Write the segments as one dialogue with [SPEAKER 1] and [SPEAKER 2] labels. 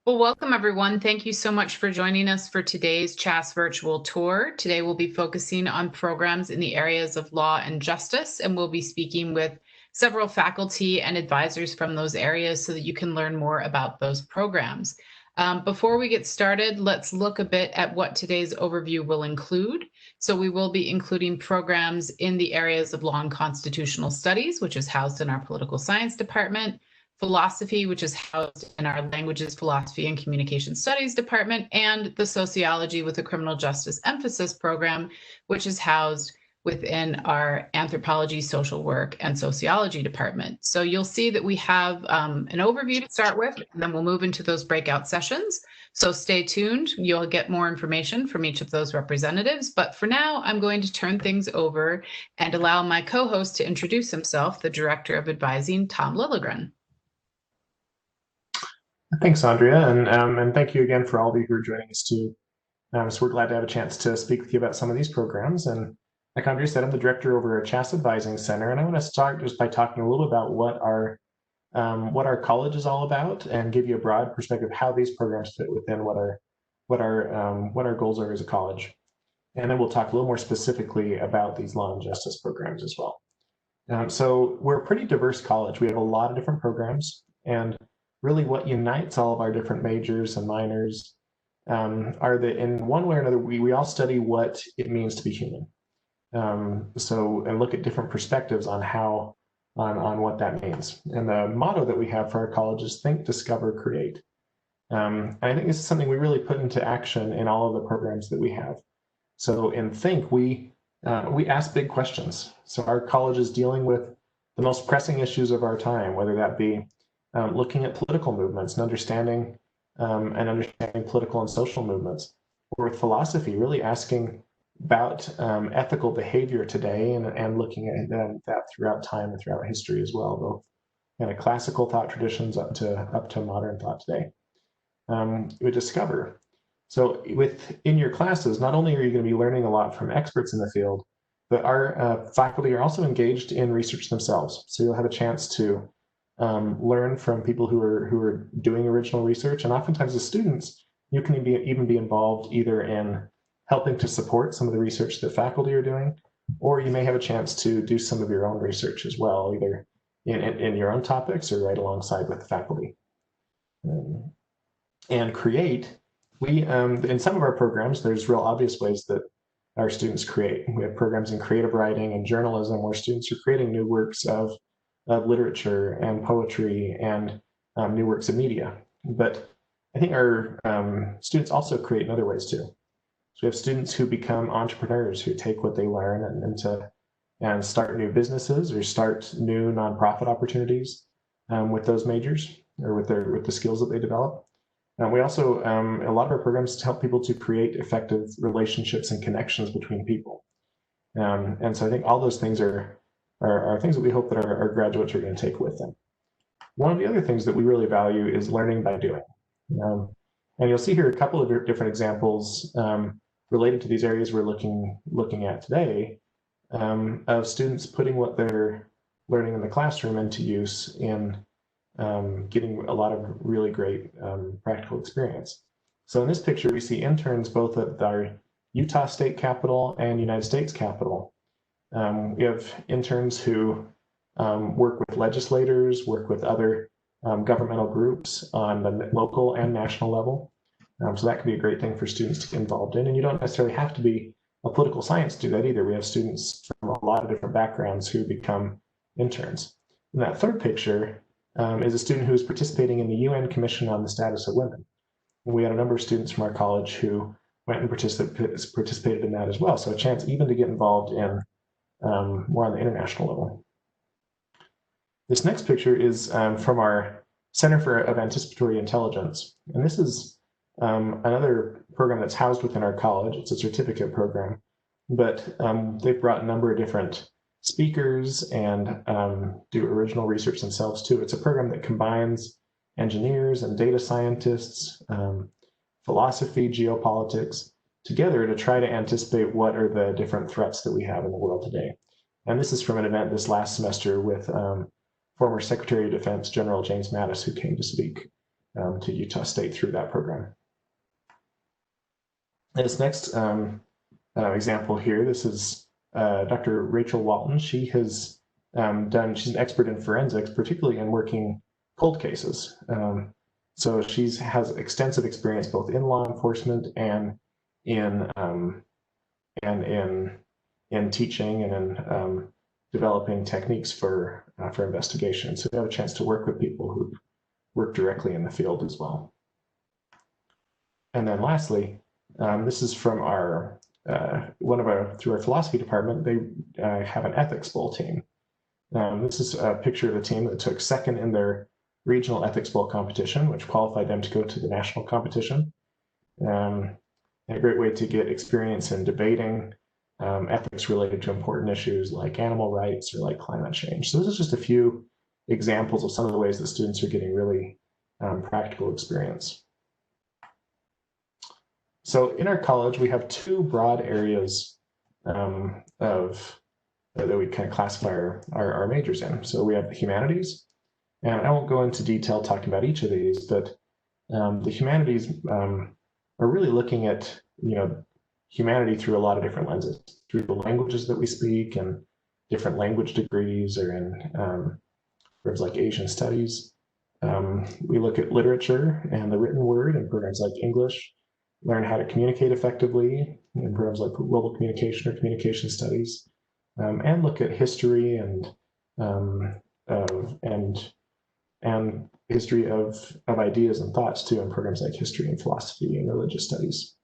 [SPEAKER 1] Well, welcome everyone. Thank you so much for joining us for today's CHaSS virtual tour. Today we'll be focusing on programs in the areas of law and justice, and we'll be speaking with several faculty and advisors from those areas so that you can learn more about those programs. Before we get started, let's look a bit at what today's overview will include. So we will be including programs in the areas of law and constitutional studies, which is housed in our political science department, philosophy, which is housed in our languages, philosophy, and communication studies department, and the sociology with a criminal justice emphasis program, which is housed within our anthropology, social work, and sociology department. So you'll see that we have an overview to start with, and then we'll move into those breakout sessions. So stay tuned. You'll get more information from each of those representatives. But for now, I'm going to turn things over and allow my co-host to introduce himself, the Director of Advising, Tom Lilligren.
[SPEAKER 2] Thanks, Andrea, and thank you again for all of you who are joining us too. So we're glad to have a chance to speak with you about some of these programs. And like Andrea said, I'm the director over at CHaSS Advising Center, and I want to start just by talking a little about what our college is all about, and give you a broad perspective of how these programs fit within what our goals are as a college. And then we'll talk a little more specifically about these law and justice programs as well. So we're a pretty diverse college. We have a lot of different programs, and really what unites all of our different majors and minors are that in one way or another, we all study what it means to be human. And look at different perspectives on on what that means. And the motto that we have for our college is think, discover, create. And I think this is something we really put into action in all of the programs that we have. So in Think, we ask big questions. So our college is dealing with the most pressing issues of our time, whether that be looking at political movements and understanding political and social movements, or with philosophy, really asking about ethical behavior today and looking at that throughout time and throughout history as well, both kind of classical thought traditions up to modern thought today. We discover. So in your classes, not only are you going to be learning a lot from experts in the field, but our faculty are also engaged in research themselves. So you'll have a chance to learn from people who are doing original research, and oftentimes as students, you can even be involved either in helping to support some of the research that faculty are doing, or you may have a chance to do some of your own research as well, either in your own topics or right alongside with the faculty. And create, in some of our programs, there's real obvious ways that our students create. We have programs in creative writing and journalism where students are creating new works of literature and poetry and new works of media. But I think our students also create in other ways too. So we have students who become entrepreneurs, who take what they learn and start new businesses or start new nonprofit opportunities with those majors or with the skills that they develop. We also, a lot of our programs help people to create effective relationships and connections between people. And so I think all those things are things that we hope that our graduates are going to take with them. One of the other things that we really value is learning by doing. And you'll see here a couple of different examples related to these areas we're looking at today of students putting what they're learning in the classroom into use in getting a lot of really great practical experience. So in this picture, we see interns both at our Utah State Capitol and United States Capitol. We have interns who work with legislators, work with other governmental groups on the local and national level. So that can be a great thing for students to get involved in. And you don't necessarily have to be a political science to do that either. We have students from a lot of different backgrounds who become interns. And that third picture is a student who is participating in the UN Commission on the Status of Women. And we had a number of students from our college who went and participated in that as well. So a chance even to get involved in more on the international level. This next picture is from our Center of Anticipatory Intelligence. And this is another program that's housed within our college. It's a certificate program, but they've brought a number of different speakers and do original research themselves too. It's a program that combines engineers and data scientists, philosophy, geopolitics, together to try to anticipate what are the different threats that we have in the world today. And this is from an event this last semester with former Secretary of Defense General James Mattis, who came to speak to Utah State through that program. This next example here, this is Dr. Rachel Walton. She has she's an expert in forensics, particularly in working cold cases. So she has extensive experience both in law enforcement and in teaching and in developing techniques for investigation. So we have a chance to work with people who work directly in the field as well. And then lastly, this is from our through our philosophy department. They have an ethics bowl team. This is a picture of a team that took second in their regional ethics bowl competition, which qualified them to go to the national competition. A great way to get experience in debating ethics related to important issues like animal rights or like climate change. So this is just a few examples of some of the ways that students are getting really practical experience. So in our college, we have two broad areas that we kind of classify our majors in. So we have the humanities, and I won't go into detail talking about each of these, but the humanities are really looking at humanity through a lot of different lenses, through the languages that we speak and different language degrees, or in programs like Asian studies. We look at literature and the written word in programs like English, learn how to communicate effectively in programs like global communication or communication studies, and look at history and history of ideas and thoughts too in programs like history and philosophy and religious studies.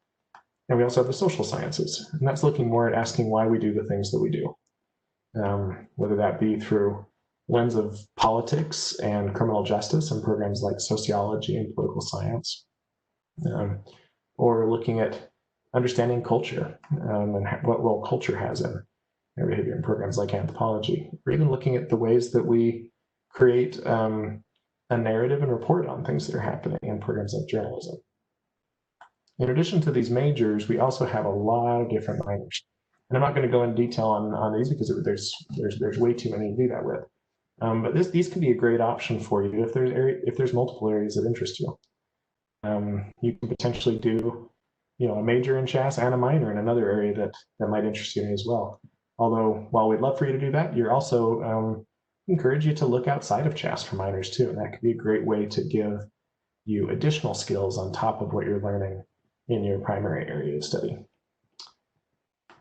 [SPEAKER 2] And we also have the social sciences, and that's looking more at asking why we do the things that we do, whether that be through lens of politics and criminal justice in programs like sociology and political science, or looking at understanding culture and what role culture has in our behavior in programs like anthropology, or even looking at the ways that we create a narrative and report on things that are happening in programs like journalism. In addition to these majors, we also have a lot of different minors. And I'm not going to go into detail on these because there's way too many to do that with. But these can be a great option for you if there's multiple areas that interest you. You can potentially do a major in CHaSS and a minor in another area that might interest you as well. Although, while we'd love for you to do that, you're also encourage you to look outside of CHaSS for minors too. And that could be a great way to give you additional skills on top of what you're learning in your primary area of study.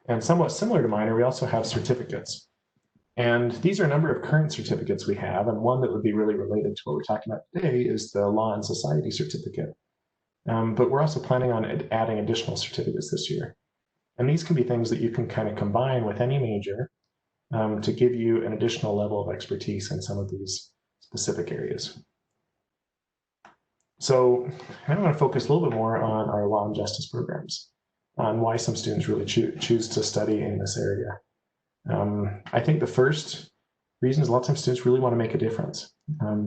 [SPEAKER 2] And somewhat similar to minor, we also have certificates. And these are a number of current certificates we have, and one that would be really related to what we're talking about today is the Law and Society certificate. But we're also planning on adding additional certificates this year. And these can be things that you can kind of combine with any major to give you an additional level of expertise in some of these specific areas. So I want to focus a little bit more on our law and justice programs, on why some students really choose to study in this area. I think the first reason is a lot of times students really want to make a difference.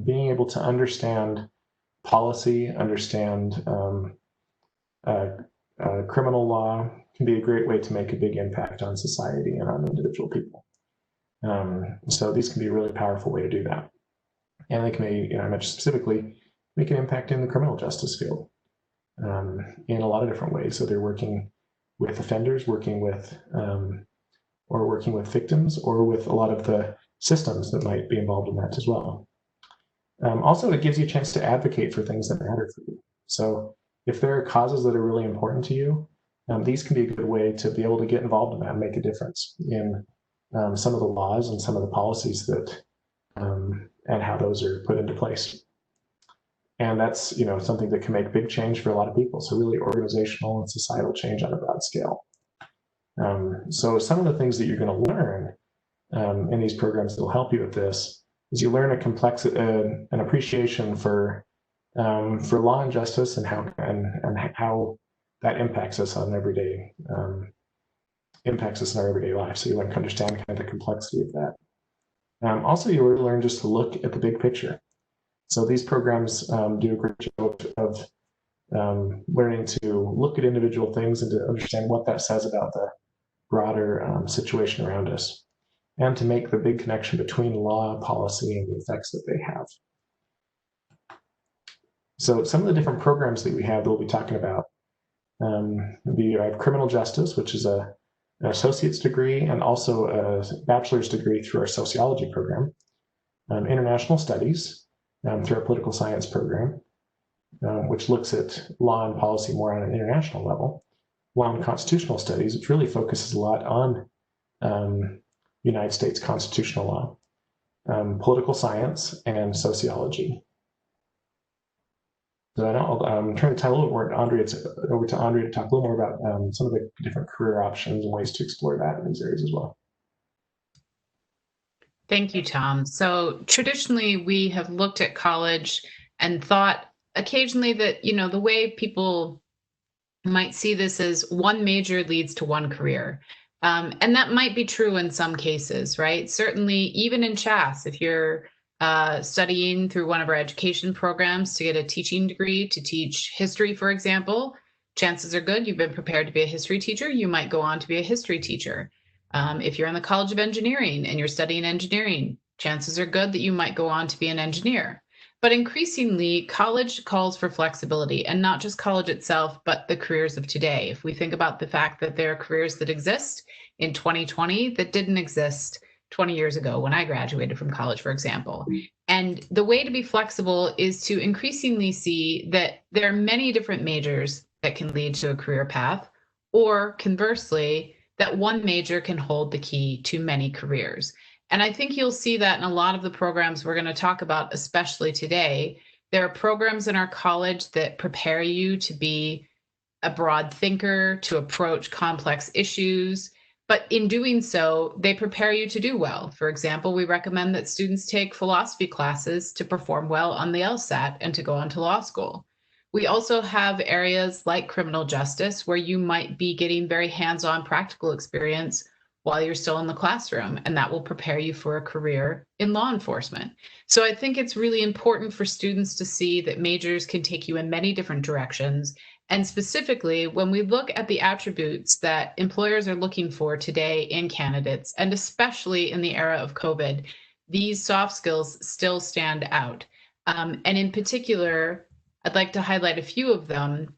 [SPEAKER 2] Being able to understand policy, understand criminal law can be a great way to make a big impact on society and on individual people. So these can be a really powerful way to do that. And they can, I mentioned specifically, make an impact in the criminal justice field in a lot of different ways. So they're working with offenders, working with victims, or with a lot of the systems that might be involved in that as well. Also, it gives you a chance to advocate for things that matter for you. So if there are causes that are really important to you, these can be a good way to be able to get involved in that and make a difference in some of the laws and some of the policies that and how those are put into place. And that's something that can make big change for a lot of people. So really organizational and societal change on a broad scale. So some of the things that you're going to learn in these programs that will help you with this is you learn an appreciation for law and justice and how that impacts us in our everyday life. So you learn to understand kind of the complexity of that. Also, you learn just to look at the big picture. So these programs do a great job of learning to look at individual things and to understand what that says about the broader situation around us, and to make the big connection between law, policy, and the effects that they have. So some of the different programs that we have that we'll be talking about I have criminal justice, which is an associate's degree and also a bachelor's degree through our sociology program, international studies through our political science program, which looks at law and policy more on an international level, law and constitutional studies, which really focuses a lot on United States constitutional law, political science, and sociology. So I'll turn the time a little more over to Andrea to talk a little more about some of the different career options and ways to explore that in these areas as well.
[SPEAKER 1] Thank you, Tom. So traditionally, we have looked at college and thought occasionally that, the way people might see this as one major leads to one career. And that might be true in some cases, right? Certainly, even in CHaSS, if you're studying through one of our education programs to get a teaching degree to teach history, for example, chances are good you've been prepared to be a history teacher. You might go on to be a history teacher. If you're in the College of Engineering and you're studying engineering, chances are good that you might go on to be an engineer. But increasingly, college calls for flexibility, and not just college itself, but the careers of today. If we think about the fact that there are careers that exist in 2020 that didn't exist 20 years ago when I graduated from college, for example. And the way to be flexible is to increasingly see that there are many different majors that can lead to a career path, or conversely, that one major can hold the key to many careers. And I think you'll see that in a lot of the programs we're going to talk about, especially today. There are programs in our college that prepare you to be a broad thinker, to approach complex issues. But in doing so, they prepare you to do well. For example, we recommend that students take philosophy classes to perform well on the LSAT and to go on to law school. We also have areas like criminal justice where you might be getting very hands-on practical experience while you're still in the classroom, and that will prepare you for a career in law enforcement. So I think it's really important for students to see that majors can take you in many different directions. And specifically, when we look at the attributes that employers are looking for today in candidates, and especially in the era of COVID, these soft skills still stand out. And in particular, I'd like to highlight a few of them: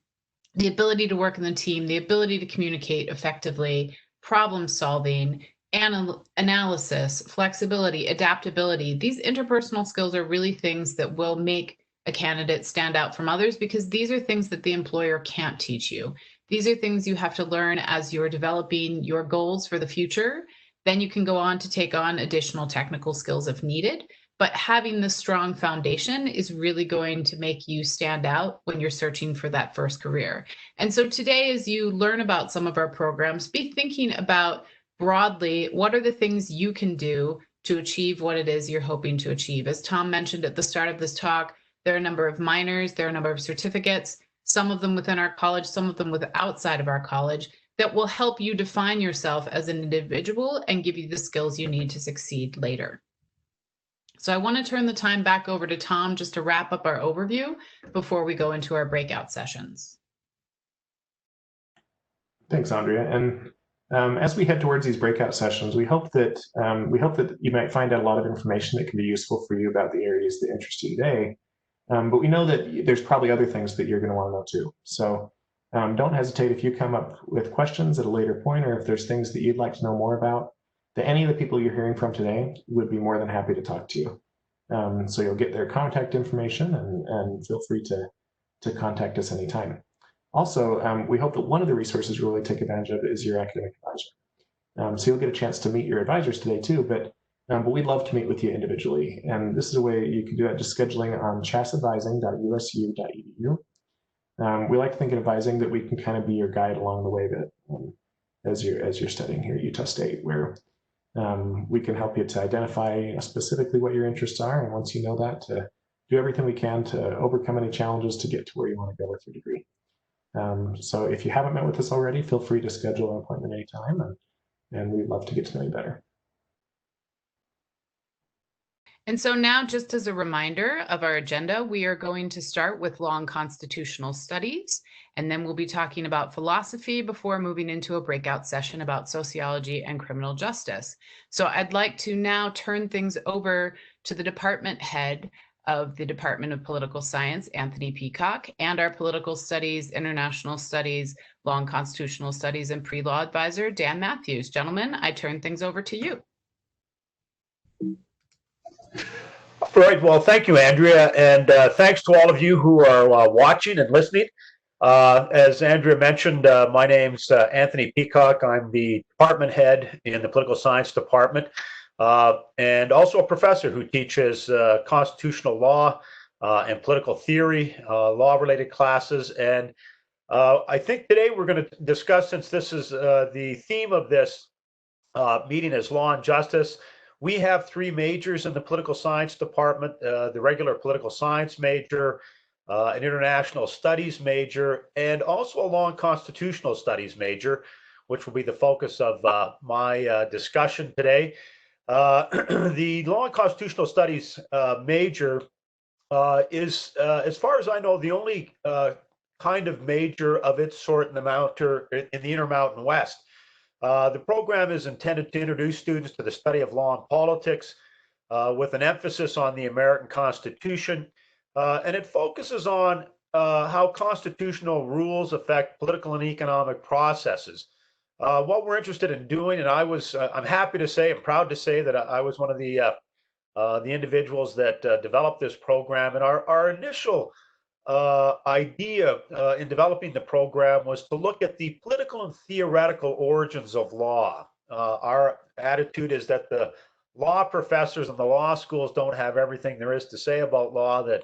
[SPEAKER 1] the ability to work in the team, the ability to communicate effectively, problem solving, analysis, flexibility, adaptability. These interpersonal skills are really things that will make a candidate stand out from others, because these are things that the employer can't teach you. These are things you have to learn as you're developing your goals for the future. Then you can go on to take on additional technical skills if needed. But having this strong foundation is really going to make you stand out when you're searching for that first career. And so today, as you learn about some of our programs, be thinking about broadly, what are the things you can do to achieve what it is you're hoping to achieve? As Tom mentioned at the start of this talk, there are a number of minors, there are a number of certificates, some of them within our college, some of them outside of our college, that will help you define yourself as an individual and give you the skills you need to succeed later. So I want to turn the time back over to Tom just to wrap up our overview before we go into our breakout sessions.
[SPEAKER 2] Thanks, Andrea. And as we head towards these breakout sessions, we hope that you might find out a lot of information that can be useful for you about the areas that interest you today. But we know that there's probably other things that you're going to want to know too. So don't hesitate if you come up with questions at a later point, or if there's things that you'd like to know more about, that any of the people you're hearing from today would be more than happy to talk to you. So you'll get their contact information, and feel free to contact us anytime. Also, we hope that one of the resources you really take advantage of is your academic advisor. So you'll get a chance to meet your advisors today too, but we'd love to meet with you individually. And this is a way you can do that, just scheduling on chassadvising.usu.edu. We like to think in advising that we can kind of be your guide along the way that as you're studying here at Utah State, where we can help you to identify specifically what your interests are, and once you know that, to do everything we can to overcome any challenges to get to where you want to go with your degree. So if you haven't met with us already, feel free to schedule an appointment anytime, and we'd love to get to know you better.
[SPEAKER 1] And so now, just as a reminder of our agenda, we are going to start with law and constitutional studies, and then we'll be talking about philosophy before moving into a breakout session about sociology and criminal justice. So I'd like to now turn things over to the department head of the Department of Political Science, Anthony Peacock, and our Political Studies, International Studies, Law and Constitutional Studies, and Pre-Law Advisor, Dan Matthews. Gentlemen, I turn things over to you.
[SPEAKER 3] All right. Well, thank you, Andrea, and thanks to all of you who are watching and listening. As Andrea mentioned, my name's Anthony Peacock. I'm the department head in the Political Science Department, and also a professor who teaches constitutional law and political theory, law-related classes. And I think today we're going to discuss, since this is the theme of this meeting is law and justice. We have three majors in the political science department, the regular political science major, an international studies major, and also a law and constitutional studies major, which will be the focus of my discussion today. The law and constitutional studies major is, as far as I know, the only kind of major of its sort in the Intermountain West. The program is intended to introduce students to the study of law and politics with an emphasis on the American Constitution, and it focuses on how constitutional rules affect political and economic processes. What we're interested in doing, and I'm happy to say, I'm proud to say that I was one of the individuals that developed this program, and our initial idea in developing the program was to look at the political and theoretical origins of law. Our attitude is that the law professors and the law schools don't have everything there is to say about law, that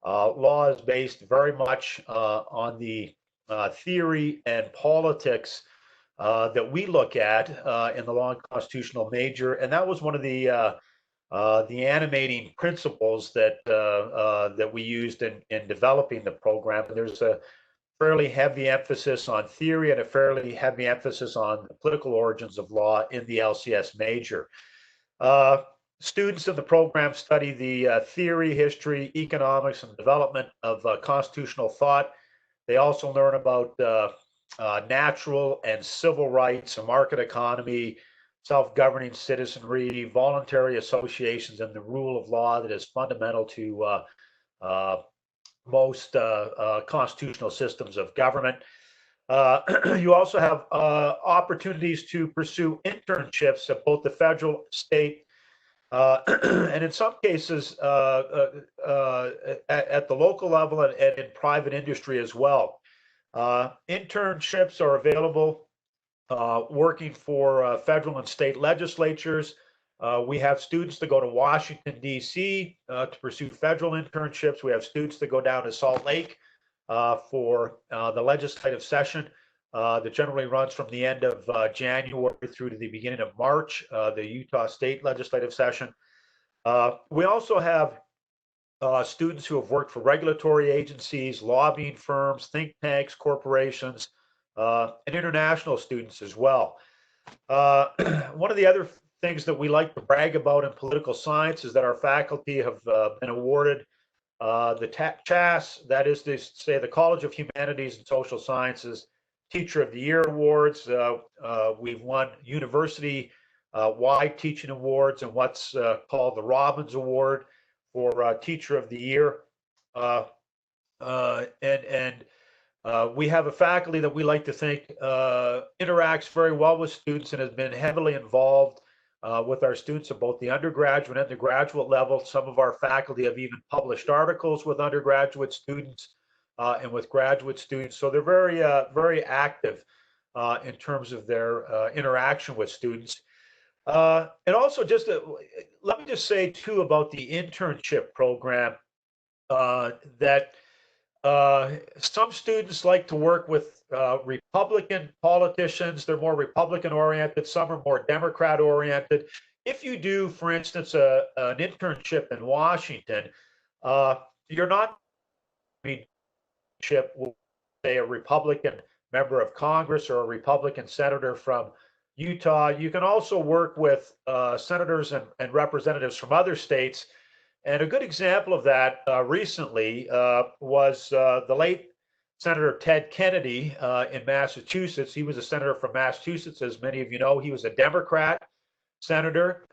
[SPEAKER 3] law is based very much on the theory and politics that we look at in the law and constitutional major. And that was one of the animating principles that that we used in developing the program. And there's a fairly heavy emphasis on theory and a fairly heavy emphasis on the political origins of law in the LCS major. Students in the program study the theory, history, economics, and development of constitutional thought. They also learn about natural and civil rights, a market economy, self-governing citizenry, voluntary associations, and the rule of law that is fundamental to most constitutional systems of government. You also have opportunities to pursue internships at both the federal, state, and in some cases at the local level and in private industry as well. Internships are available working for federal and state legislatures. We have students that go to Washington, D.C. To pursue federal internships. We have students that go down to Salt Lake for the legislative session that generally runs from the end of January through to the beginning of March, the Utah State legislative session. We also have students who have worked for regulatory agencies, lobbying firms, think tanks, corporations, and international students as well. One of the other things that we like to brag about in political science is that our faculty have been awarded the CHaSS, that is to say the College of Humanities and Social Sciences Teacher of the Year awards. We've won university-wide teaching awards and what's called the Robbins Award for Teacher of the Year. We have a faculty that we like to think interacts very well with students and has been heavily involved with our students at both the undergraduate and the graduate level. Some of our faculty have even published articles with undergraduate students and with graduate students. So they're very active in terms of their interaction with students. And also let me just say too about the internship program that some students like to work with Republican politicians. They're more Republican oriented. Some are more Democrat oriented. If you do, for instance, an internship in Washington, you're not with, say, a Republican member of Congress or a Republican senator from Utah. You can also work with senators and representatives from other states. And a good example of that recently was the late Senator Ted Kennedy in Massachusetts. He was a senator from Massachusetts, as many of you know. He was a Democrat senator.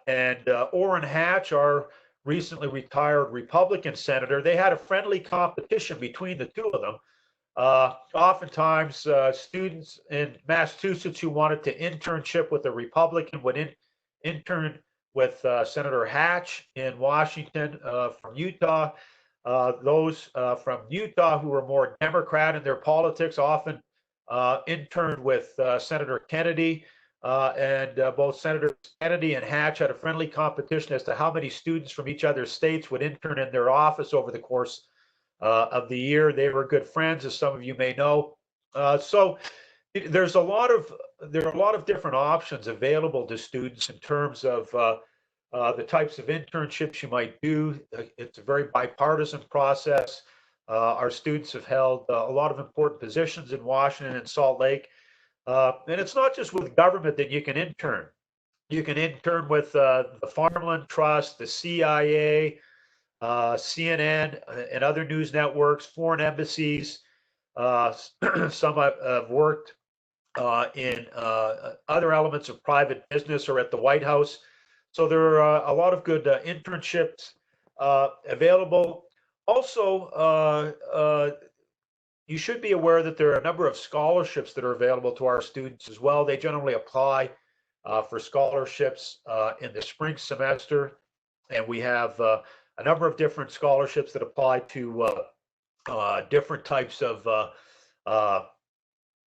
[SPEAKER 3] And Orrin Hatch, our recently retired Republican senator. They had a friendly competition between the two of them. Oftentimes, students in Massachusetts who wanted to internship with a Republican would intern with Senator Hatch in Washington from Utah. Those from Utah who were more Democrat in their politics often interned with Senator Kennedy. And both Senators Kennedy and Hatch had a friendly competition as to how many students from each other's states would intern in their office over the course of the year. They were good friends, as some of you may know. So there's there are a lot of different options available to students in terms of the types of internships you might do. It's a very bipartisan process. Our students have held a lot of important positions in Washington and Salt Lake. And it's not just with government that you can intern. You can intern with the Farmland Trust, the CIA, CNN, and other news networks, foreign embassies. Some have worked in other elements of private business or at the White House. So there are a lot of good internships available. Also, you should be aware that there are a number of scholarships that are available to our students as well. They generally apply for scholarships in the spring semester, and we have a number of different scholarships that apply to different types of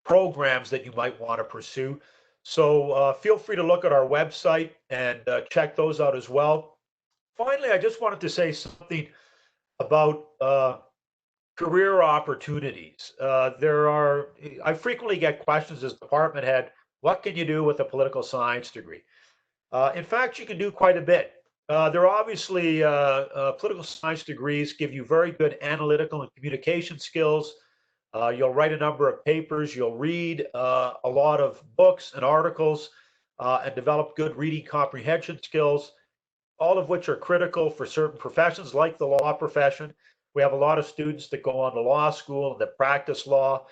[SPEAKER 3] programs that you might want to pursue. So feel free to look at our website and check those out as well. Finally, I just wanted to say something about career opportunities. I frequently get questions as department head, what can you do with a political science degree? In fact, you can do quite a bit. There are obviously political science degrees give you very good analytical and communication skills. You'll write a number of papers, you'll read a lot of books and articles, and develop good reading comprehension skills, all of which are critical for certain professions like the law profession. We have a lot of students that go on to law school and that practice law.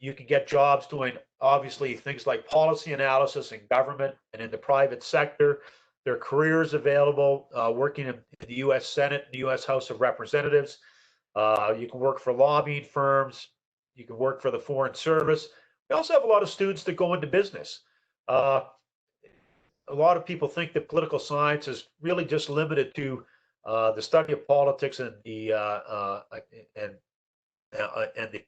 [SPEAKER 3] You can get jobs doing obviously things like policy analysis in government and in the private sector. There are careers available working in the U.S. Senate and the U.S. House of Representatives. You can work for lobbying firms. You can work for the Foreign Service. We also have a lot of students that go into business. A lot of people think that political science is really just limited to the study of politics and the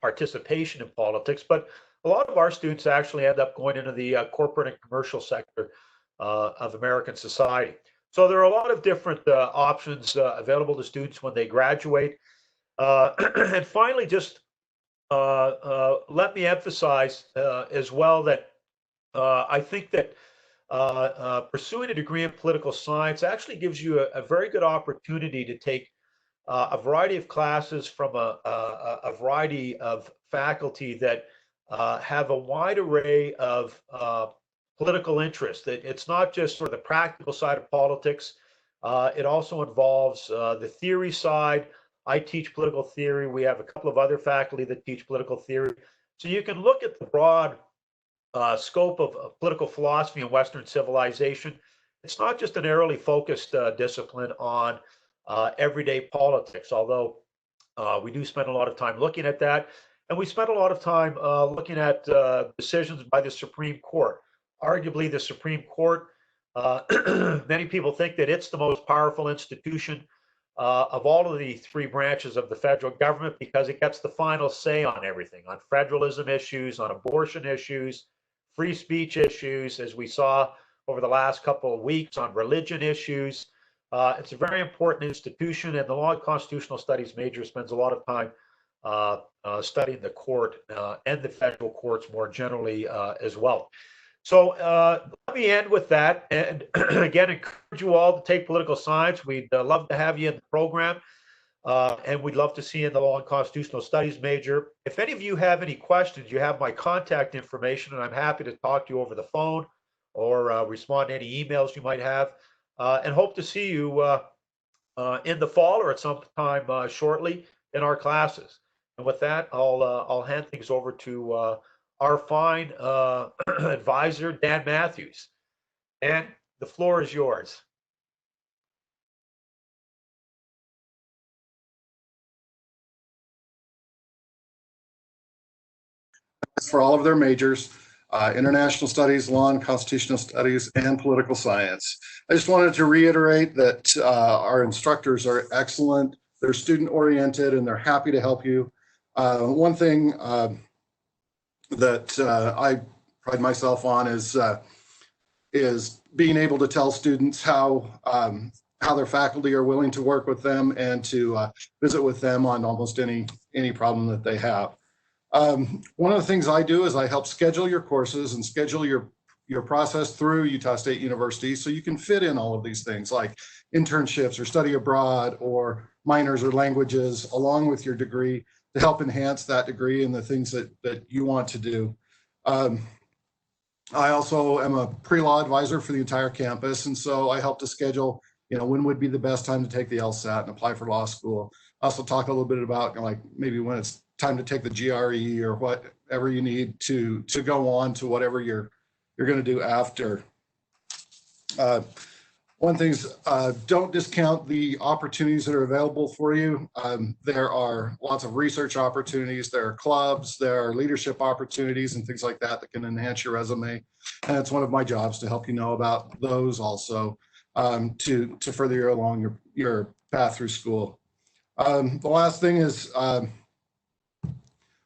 [SPEAKER 3] participation in politics, but a lot of our students actually end up going into the corporate and commercial sector of American society. So there are a lot of different options available to students when they graduate. And finally, just let me emphasize as well that I think that pursuing a degree in political science actually gives you a very good opportunity to take a variety of classes from a variety of faculty that have a wide array of political interests. It's not just sort of the practical side of politics. It also involves the theory side. I teach political theory. We have a couple of other faculty that teach political theory. So you can look at the broad scope of political philosophy and Western civilization. It's not just an narrowly focused discipline on everyday politics, although we do spend a lot of time looking at that. And we spend a lot of time looking at decisions by the Supreme Court. Arguably, the Supreme Court, many people think that it's the most powerful institution of all of the three branches of the federal government because it gets the final say on everything, on federalism issues, on abortion issues, free speech issues, as we saw over the last couple of weeks, on religion issues. It's a very important institution, and the Law and Constitutional Studies major spends a lot of time studying the court and the federal courts more generally as well. So let me end with that, and again, encourage you all to take political science. We'd love to have you in the program, and we'd love to see you in the Law and Constitutional Studies major. If any of you have any questions, you have my contact information, and I'm happy to talk to you over the phone or respond to any emails you might have, and hope to see you in the fall or at some time shortly in our classes. And with that, I'll hand things over to our fine advisor, Dan Matthews. And the floor is yours.
[SPEAKER 4] for all of their majors, international studies, law and constitutional studies, and political science. I just wanted to reiterate that our instructors are excellent, they're student-oriented, and they're happy to help you. One thing that I pride myself on is being able to tell students how their faculty are willing to work with them and to visit with them on almost any problem that they have. One of the things I do is I help schedule your courses and schedule your process through Utah State University so you can fit in all of these things like internships or study abroad or minors or languages along with your degree to help enhance that degree and the things that you want to do. I also am a pre-law advisor for the entire campus, and so I help to schedule, when would be the best time to take the LSAT and apply for law school. I also talk a little bit about like maybe when it's time to take the GRE or whatever you need to go on to whatever you're going to do after. One thing is don't discount the opportunities that are available for you. There are lots of research opportunities, there are clubs, there are leadership opportunities and things like that that can enhance your resume. And it's one of my jobs to help you know about those also to further you along your path through school. The last thing is,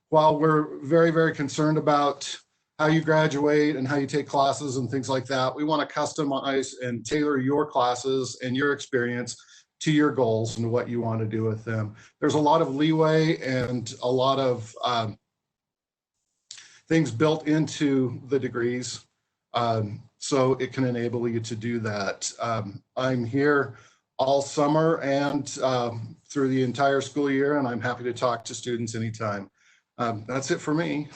[SPEAKER 4] while we're very, very concerned about how you graduate and how you take classes and things like that, we want to customize and tailor your classes and your experience to your goals and what you want to do with them. There's a lot of leeway and a lot of things built into the degrees, so it can enable you to do that. I'm here all summer and through the entire school year, and I'm happy to talk to students anytime. That's it for me.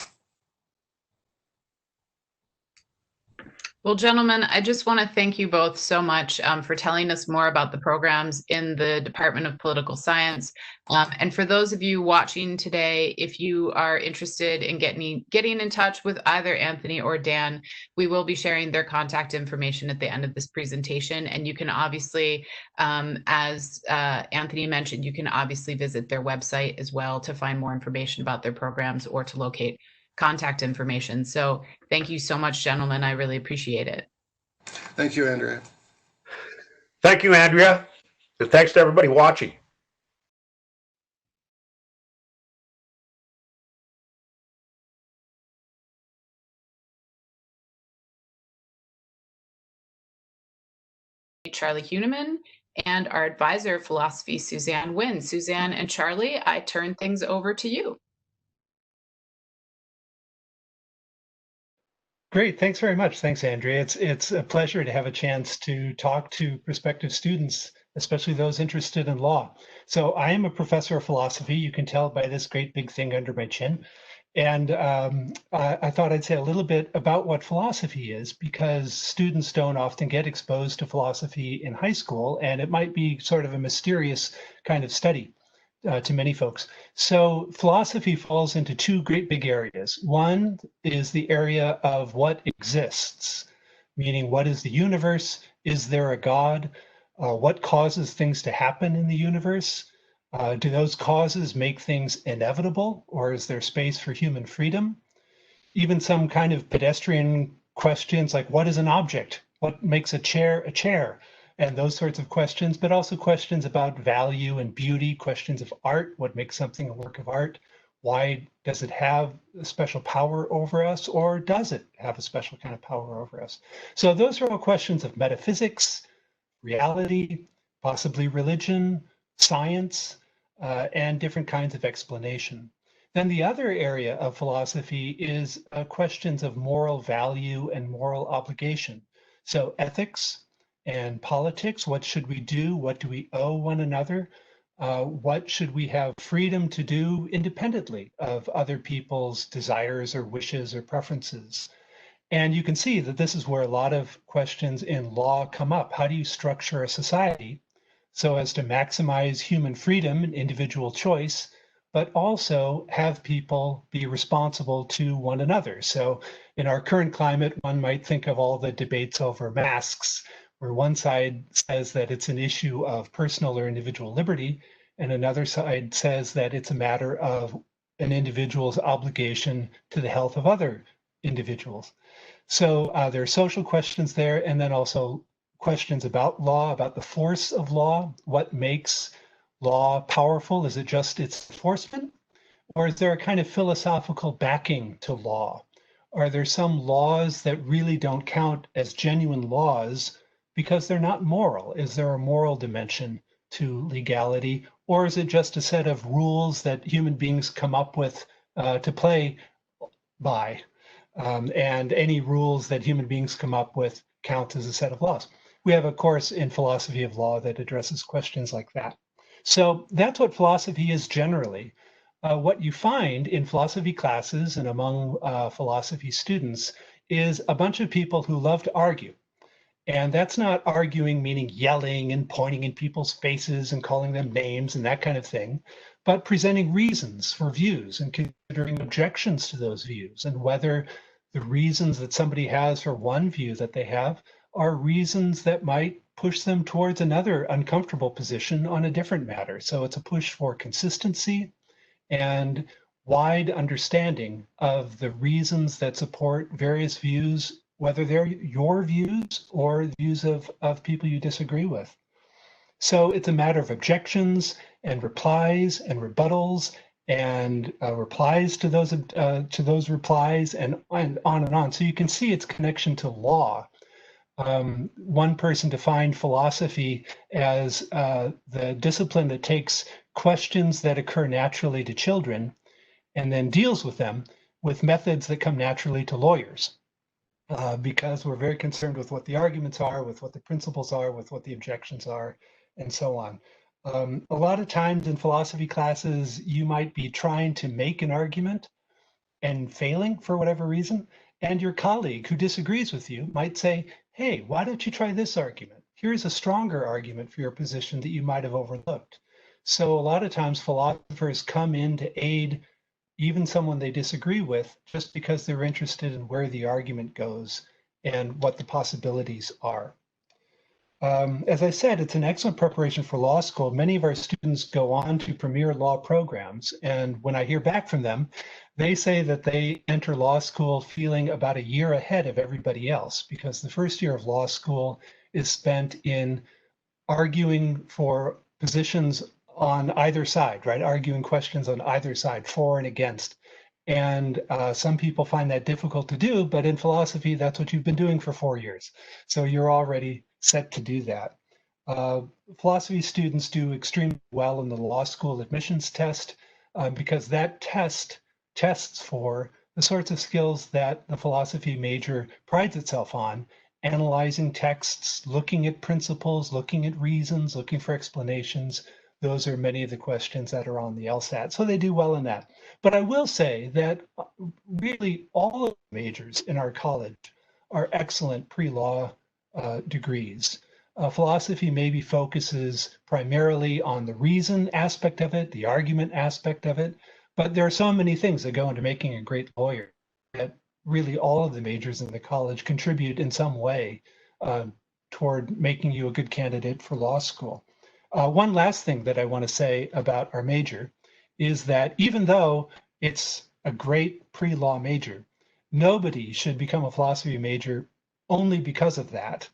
[SPEAKER 1] Well, gentlemen, I just want to thank you both so much for telling us more about the programs in the Department of Political Science. And for those of you watching today, if you are interested in getting in touch with either Anthony or Dan, we will be sharing their contact information at the end of this presentation. And you can obviously, as Anthony mentioned, you can obviously visit their website as well to find more information about their programs or to locate contact information. So thank you so much, gentlemen. I really appreciate it.
[SPEAKER 4] Thank you, Andrea.
[SPEAKER 3] Thank you, Andrea. And thanks to everybody watching.
[SPEAKER 1] Charlie Huneman and our advisor of philosophy, Suzanne Wynn. Suzanne and Charlie, I turn things over to you.
[SPEAKER 5] Great, thanks very much. Thanks, Andrea. It's a pleasure to have a chance to talk to prospective students, especially those interested in law. So I am a professor of philosophy. You can tell by this great big thing under my chin. And I thought I'd say a little bit about what philosophy is, because students don't often get exposed to philosophy in high school, and it might be sort of a mysterious kind of study to many folks. So philosophy falls into two great big areas. One is the area of what exists, meaning what is the universe? Is there a God? What causes things to happen in the universe? Do those causes make things inevitable, or is there space for human freedom? Even some kind of pedestrian questions like what is an object? What makes a chair a chair? And those sorts of questions, but also questions about value and beauty, questions of art, what makes something a work of art? Why does it have a special power over us, or does it have a special kind of power over us? So those are all questions of metaphysics, reality, possibly religion, science, and different kinds of explanation. Then the other area of philosophy is questions of moral value and moral obligation. So ethics and politics, what should we do? What do we owe one another? What should we have freedom to do independently of other people's desires or wishes or preferences? And you can see that this is where a lot of questions in law come up. How do you structure a society so as to maximize human freedom and individual choice, but also have people be responsible to one another? So in our current climate, one might think of all the debates over masks, where one side says that it's an issue of personal or individual liberty, and another side says that it's a matter of an individual's obligation to the health of other individuals. So there are social questions there, and then also questions about law, about the force of law. What makes law powerful? Is it just its enforcement? Or is there a kind of philosophical backing to law? Are there some laws that really don't count as genuine laws because they're not moral? Is there a moral dimension to legality? Or is it just a set of rules that human beings come up with to play by? And any rules that human beings come up with count as a set of laws. We have a course in philosophy of law that addresses questions like that. So that's what philosophy is generally. What you find in philosophy classes and among philosophy students is a bunch of people who love to argue. And that's not arguing meaning yelling and pointing in people's faces and calling them names and that kind of thing, but presenting reasons for views and considering objections to those views, and whether the reasons that somebody has for one view that they have are reasons that might push them towards another uncomfortable position on a different matter. So it's a push for consistency and wide understanding of the reasons that support various views, whether they're your views or views of people you disagree with. So it's a matter of objections and replies and rebuttals and replies to those replies, and on and on. So you can see its connection to law. One person defined philosophy as the discipline that takes questions that occur naturally to children and then deals with them with methods that come naturally to lawyers. Because we're very concerned with what the arguments are, with what the principles are, with what the objections are, and so on. A lot of times in philosophy classes, you might be trying to make an argument and failing for whatever reason, and your colleague who disagrees with you might say, hey, why don't you try this argument? Here's a stronger argument for your position that you might have overlooked. So a lot of times philosophers come in to aid even someone they disagree with just because they're interested in where the argument goes and what the possibilities are. As I said, it's an excellent preparation for law school. Many of our students go on to premier law programs, and when I hear back from them, they say that they enter law school feeling about a year ahead of everybody else, because the first year of law school is spent in arguing for positions on either side, right? Arguing questions on either side, for and against. And some people find that difficult to do, but in philosophy, that's what you've been doing for 4 years. So you're already set to do that. Philosophy students do extremely well in the law school admissions test because that test tests for the sorts of skills that the philosophy major prides itself on: analyzing texts, looking at principles, looking at reasons, looking for explanations. Those are many of the questions that are on the LSAT. So they do well in that. But I will say that really all of the majors in our college are excellent pre-law degrees. Philosophy maybe focuses primarily on the reason aspect of it, the argument aspect of it, but there are so many things that go into making a great lawyer that really all of the majors in the college contribute in some way toward making you a good candidate for law school. One last thing that I want to say about our major is that even though it's a great pre-law major, nobody should become a philosophy major only because of that.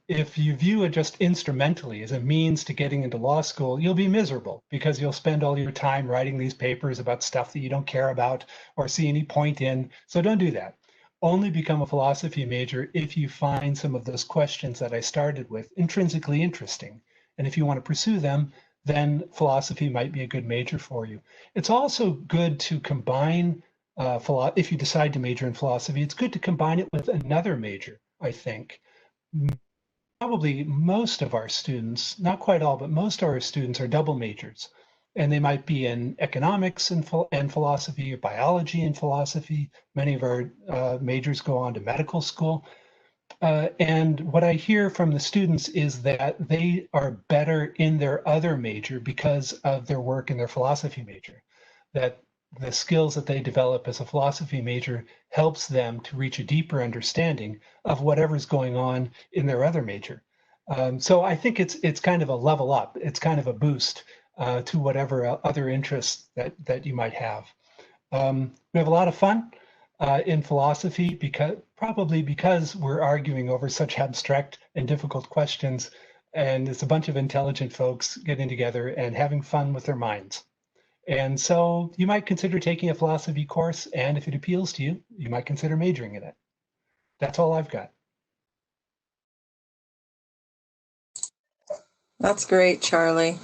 [SPEAKER 5] If you view it just instrumentally as a means to getting into law school, you'll be miserable because you'll spend all your time writing these papers about stuff that you don't care about or see any point in. So don't do that. Only become a philosophy major if you find some of those questions that I started with intrinsically interesting. And if you want to pursue them, then philosophy might be a good major for you. It's also good to combine, if you decide to major in philosophy, it's good to combine it with another major, I think. Probably most of our students, not quite all, but most of our students are double majors. And they might be in economics and philosophy, or biology and philosophy. Many of our majors go on to medical school. And what I hear from the students is that they are better in their other major because of their work in their philosophy major, that the skills that they develop as a philosophy major helps them to reach a deeper understanding of whatever's going on in their other major. So I think it's kind of a level up. It's kind of a boost to whatever other interests that you might have. We have a lot of fun in philosophy probably because we're arguing over such abstract and difficult questions, and it's a bunch of intelligent folks getting together and having fun with their minds. And so you might consider taking a philosophy course, and if it appeals to you, you might consider majoring in it. That's all I've got.
[SPEAKER 6] That's great, Charlie.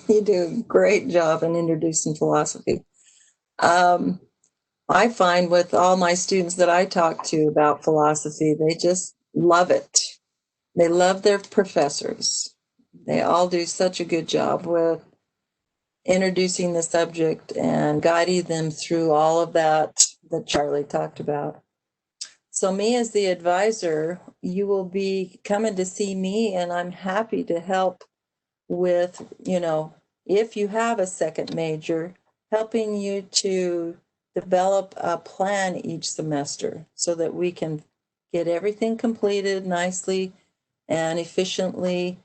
[SPEAKER 6] You do a great job in introducing philosophy. I find with all my students that I talk to about philosophy, they just love it. They love their professors. They all do such a good job with introducing the subject and guiding them through all of that Charlie talked about. So me as the advisor, you will be coming to see me, and I'm happy to help with, if you have a second major, helping you to develop a plan each semester so that we can get everything completed nicely and efficiently,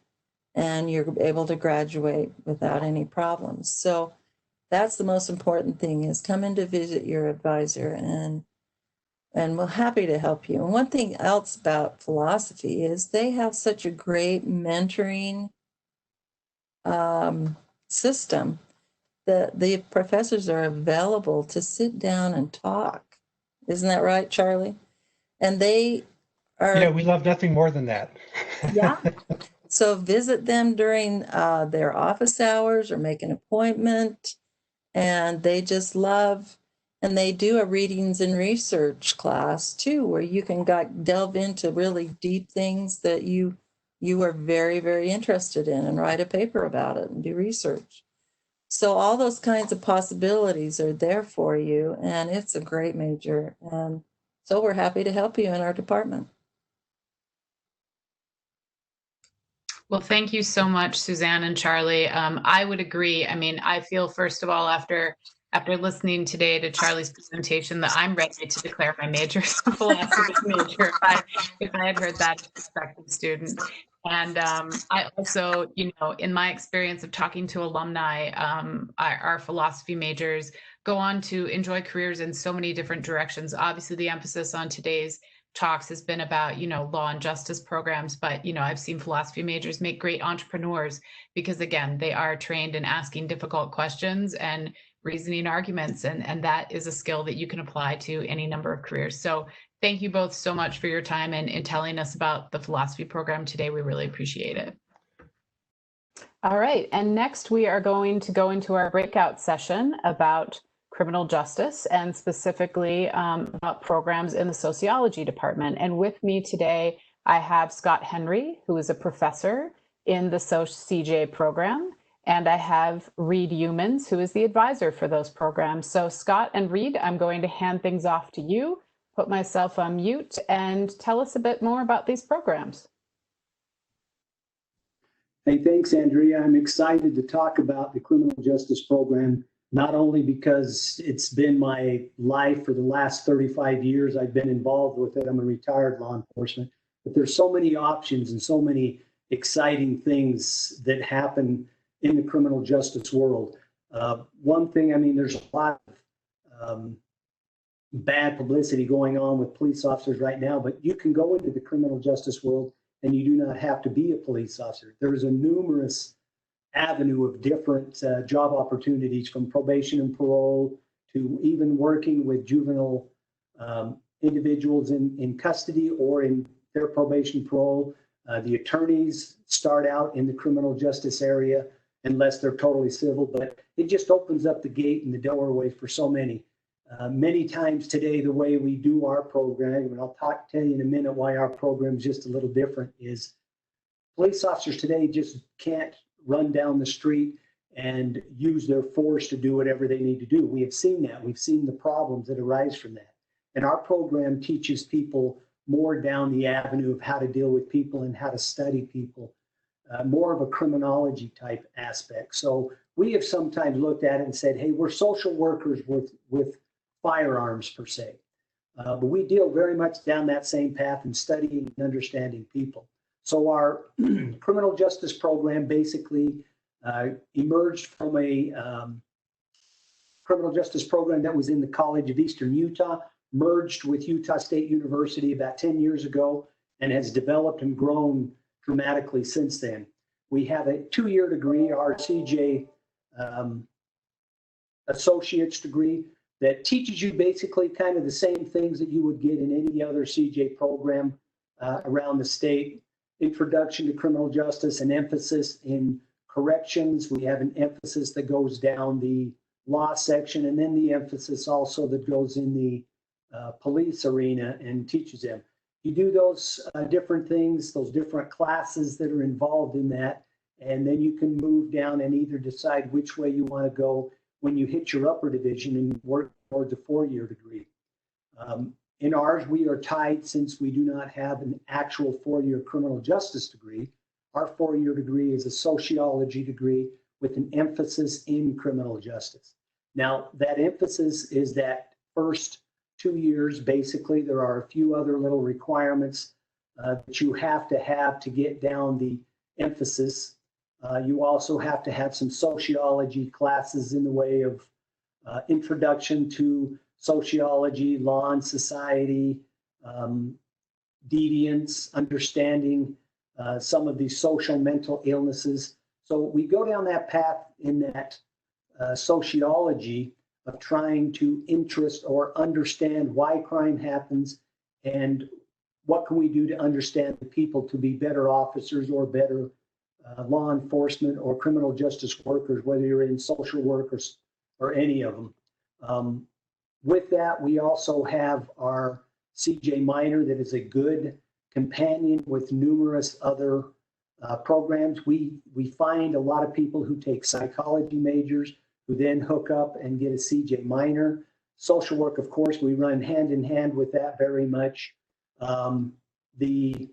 [SPEAKER 6] and you're able to graduate without any problems. So that's the most important thing, is come in to visit your advisor, and we're happy to help you. And one thing else about philosophy is they have such a great mentoring system that the professors are available to sit down and talk. Isn't that right, Charlie? And they are...
[SPEAKER 5] Yeah, we love nothing more than that.
[SPEAKER 6] Yeah. So visit them during their office hours or make an appointment, and they just love... And they do a readings and research class too, where you can delve into really deep things that you are very, very interested in, and write a paper about it and do research. So all those kinds of possibilities are there for you, and it's a great major. And so we're happy to help you in our department.
[SPEAKER 1] Well, thank you so much, Suzanne and Charlie. I would agree. I mean, I feel, first of all, after listening today to Charlie's presentation, that I'm ready to declare my major as a philosophy major if I had heard that as a prospective student. And I also, in my experience of talking to alumni, our philosophy majors go on to enjoy careers in so many different directions. Obviously, the emphasis on today's talks has been about, law and justice programs, but, I've seen philosophy majors make great entrepreneurs because, again, they are trained in asking difficult questions and reasoning arguments, and that is a skill that you can apply to any number of careers. So thank you both so much for your time and in telling us about the philosophy program today. We really appreciate it. All right, and next we are going to go into our breakout session about criminal justice, and specifically about programs in the sociology department. And with me today, I have Scott Henry, who is a professor in the CJ program, and I have Reed Humans, who is the advisor for those programs. So Scott and Reed, I'm going to hand things off to you, put myself on mute, and tell us a bit more about these programs.
[SPEAKER 7] Hey, thanks, Andrea. I'm excited to talk about the criminal justice program, not only because it's been my life for the last 35 years I've been involved with it. I'm a retired law enforcement, but there's so many options and so many exciting things that happen in the criminal justice world. One thing, there's a lot of bad publicity going on with police officers right now, but you can go into the criminal justice world and you do not have to be a police officer. There is a numerous avenue of different job opportunities, from probation and parole to even working with juvenile individuals in custody or in their probation parole. The attorneys start out in the criminal justice area unless they're totally civil, but it just opens up the gate and the doorway for so many. Many times today, the way we do our program, and I'll tell you in a minute why our program is just a little different, is police officers today just can't run down the street and use their force to do whatever they need to do. We have seen that. We've seen the problems that arise from that. And our program teaches people more down the avenue of how to deal with people and how to study people, more of a criminology type aspect. So we have sometimes looked at it and said, hey, we're social workers with firearms per se. But we deal very much down that same path in studying and understanding people. So our criminal justice program basically emerged from a criminal justice program that was in the College of Eastern Utah, merged with Utah State University about 10 years ago, and has developed and grown dramatically since then. We have a 2-year degree, our CJ associate's degree, that teaches you basically kind of the same things that you would get in any other CJ program around the state. Introduction to criminal justice, an emphasis in corrections. We have an emphasis that goes down the law section, and then the emphasis also that goes in the police arena and teaches them. You do those different things, those different classes that are involved in that, and then you can move down and either decide which way you want to go when you hit your upper division and work towards a 4-year degree. In ours, we are tied, since we do not have an actual 4-year criminal justice degree. Our 4-year degree is a sociology degree with an emphasis in criminal justice. Now, that emphasis is that first 2 years, basically. There are a few other little requirements that you have to get down the emphasis. You also have to have some sociology classes in the way of introduction to sociology, law and society, deviance, understanding some of these social mental illnesses. So we go down that path in that sociology of trying to interest or understand why crime happens and what can we do to understand the people to be better officers or better law enforcement or criminal justice workers, whether you're in social work or any of them. With that, we also have our CJ minor that is a good companion with numerous other programs. We find a lot of people who take psychology majors who then hook up and get a CJ minor. Social work, of course, we run hand in hand with that very much. The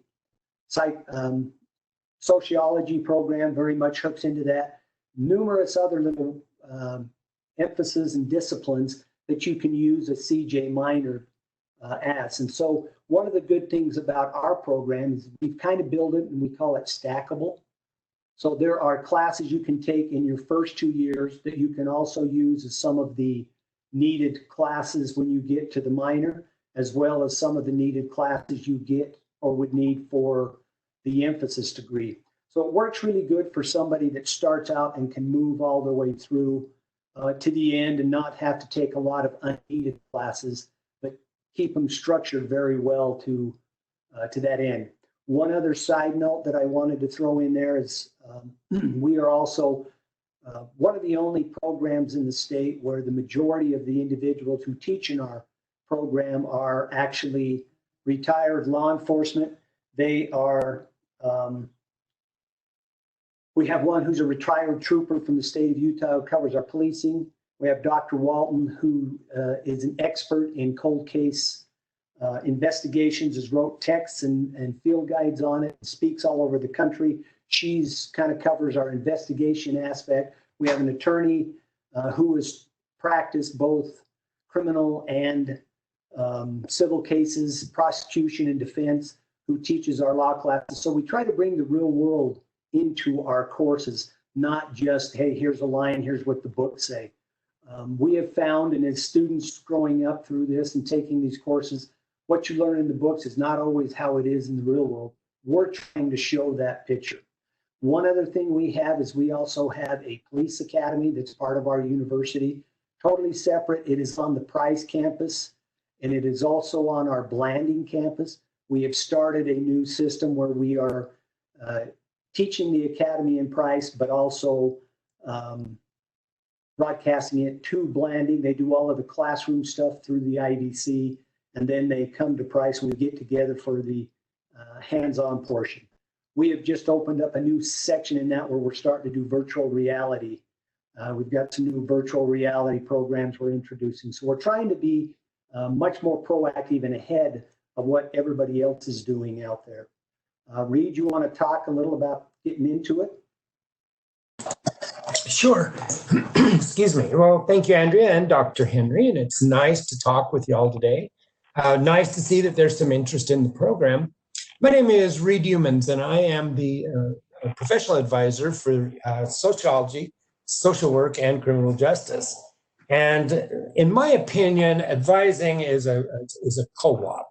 [SPEAKER 7] sociology program very much hooks into that. Numerous other little emphases and disciplines that you can use a CJ minor as. And so one of the good things about our program is we've kind of built it and we call it stackable. So there are classes you can take in your first 2 years that you can also use as some of the needed classes when you get to the minor, as well as some of the needed classes you get or would need for the emphasis degree. So it works really good for somebody that starts out and can move all the way through to the end and not have to take a lot of unneeded classes, but keep them structured very well to that end. One other side note that I wanted to throw in there is we are also one of the only programs in the state where the majority of the individuals who teach in our program are actually retired law enforcement. They are, we have one who's a retired trooper from the state of Utah who covers our policing. We have Dr. Walton, who is an expert in cold case investigations, has wrote texts and field guides on it, speaks all over the country. She's kind of covers our investigation aspect. We have an attorney who has practiced both criminal and civil cases, prosecution and defense, who teaches our law classes. So we try to bring the real world into our courses, not just, hey, here's a line, here's what the books say. We have found, and as students growing up through this and taking these courses, what you learn in the books is not always how it is in the real world. We're trying to show that picture. One other thing we have is we also have a police academy that's part of our university, totally separate. It is on the Price campus, and it is also on our Blanding campus. We have started a new system where we are teaching the academy in Price, but also broadcasting it to Blanding. They do all of the classroom stuff through the IDC, and then they come to Price and we get together for the hands-on portion. We have just opened up a new section in that where we're starting to do virtual reality. We've got some new virtual reality programs we're introducing. So we're trying to be much more proactive and ahead of what everybody else is doing out there. Reed, you want to talk a little about getting into it?
[SPEAKER 8] Sure. Excuse me. Well, thank you, Andrea and Dr. Henry, and it's nice to talk with you all today. Nice to see that there's some interest in the program. My name is Reed Humans, and I am the a professional advisor for sociology, social work, and criminal justice. And in my opinion, advising is a co-op.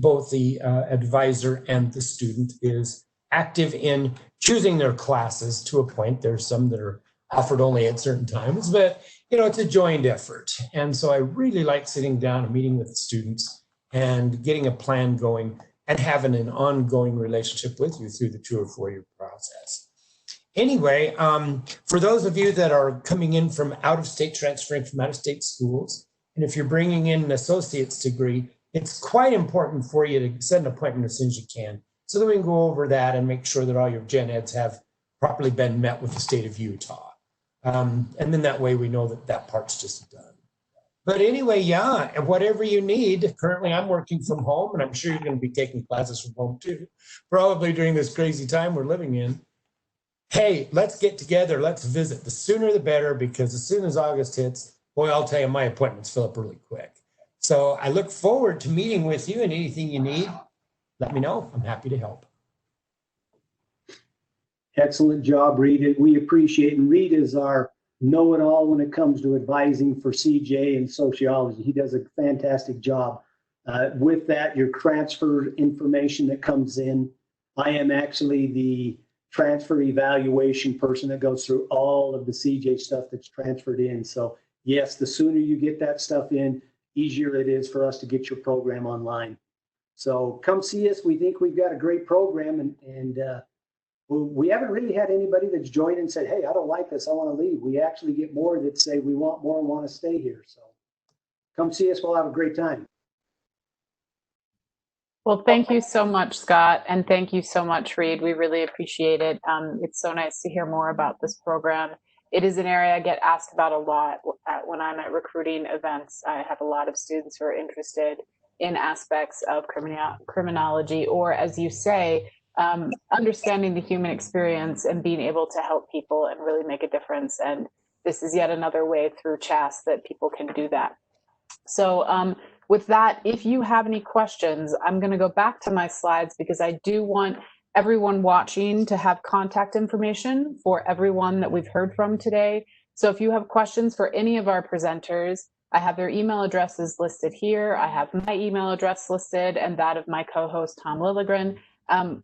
[SPEAKER 8] Both the advisor and the student is active in choosing their classes to a point. There's some that are offered only at certain times, but it's a joint effort. And so I really like sitting down and meeting with the students and getting a plan going and having an ongoing relationship with you through the 2 or 4 year process. Anyway, for those of you that are coming in from out of state, transferring from out of state schools, and if you're bringing in an associate's degree, it's quite important for you to set an appointment as soon as you can, so that we can go over that and make sure that all your gen eds have properly been met with the state of Utah. And then that way we know that that part's just done. But anyway, yeah, and whatever you need. Currently, I'm working from home, and I'm sure you're going to be taking classes from home too, probably during this crazy time we're living in. Hey, let's get together. Let's visit. The sooner the better, because as soon as August hits, boy, I'll tell you, my appointments fill up really quick. So I look forward to meeting with you, and anything you need, let me know. I'm happy to help.
[SPEAKER 7] Excellent job, Reed. We appreciate it. And Reed is our know-it-all when it comes to advising for CJ and sociology. He does a fantastic job. With that, your transfer information that comes in, I am actually the transfer evaluation person that goes through all of the CJ stuff that's transferred in. So yes, the sooner you get that stuff in, easier it is for us to get your program online. So come see us. We think we've got a great program, and we haven't really had anybody that's joined and said, hey, I don't like this, I want to leave. We actually get more that say we want more and want to stay here. So come see us. We'll have a great time.
[SPEAKER 1] Well, thank you so much, Scott, and thank you so much, Reed. We really appreciate it. It's so nice to hear more about this program. It is an area I get asked about a lot when I'm at recruiting events. I have a lot of students who are interested in aspects of criminology, or, as you say, understanding the human experience and being able to help people and really make a difference. And this is yet another way through CHaSS that people can do that. So with that, if you have any questions, I'm going to go back to my slides, because I do want everyone watching to have contact information for everyone that we've heard from today. So if you have questions for any of our presenters, I have their email addresses listed here. I have my email address listed and that of my co-host, Tom Lilligren.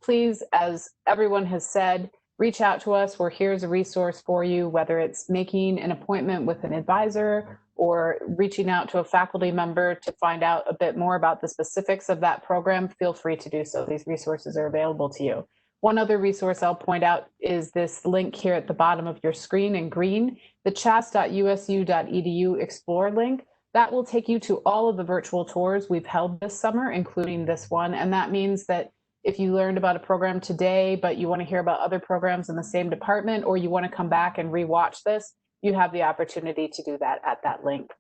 [SPEAKER 1] Please, as everyone has said, reach out to us. We're here as a resource for you, whether it's making an appointment with an advisor or reaching out to a faculty member to find out a bit more about the specifics of that program. Feel free to do so. These resources are available to you. One other resource I'll point out is this link here at the bottom of your screen in green, the chas.usu.edu Explore link. That will take you to all of the virtual tours we've held this summer, including this one. And that means that if you learned about a program today, but you want to hear about other programs in the same department, or you want to come back and rewatch this, you have the opportunity to do that at that link.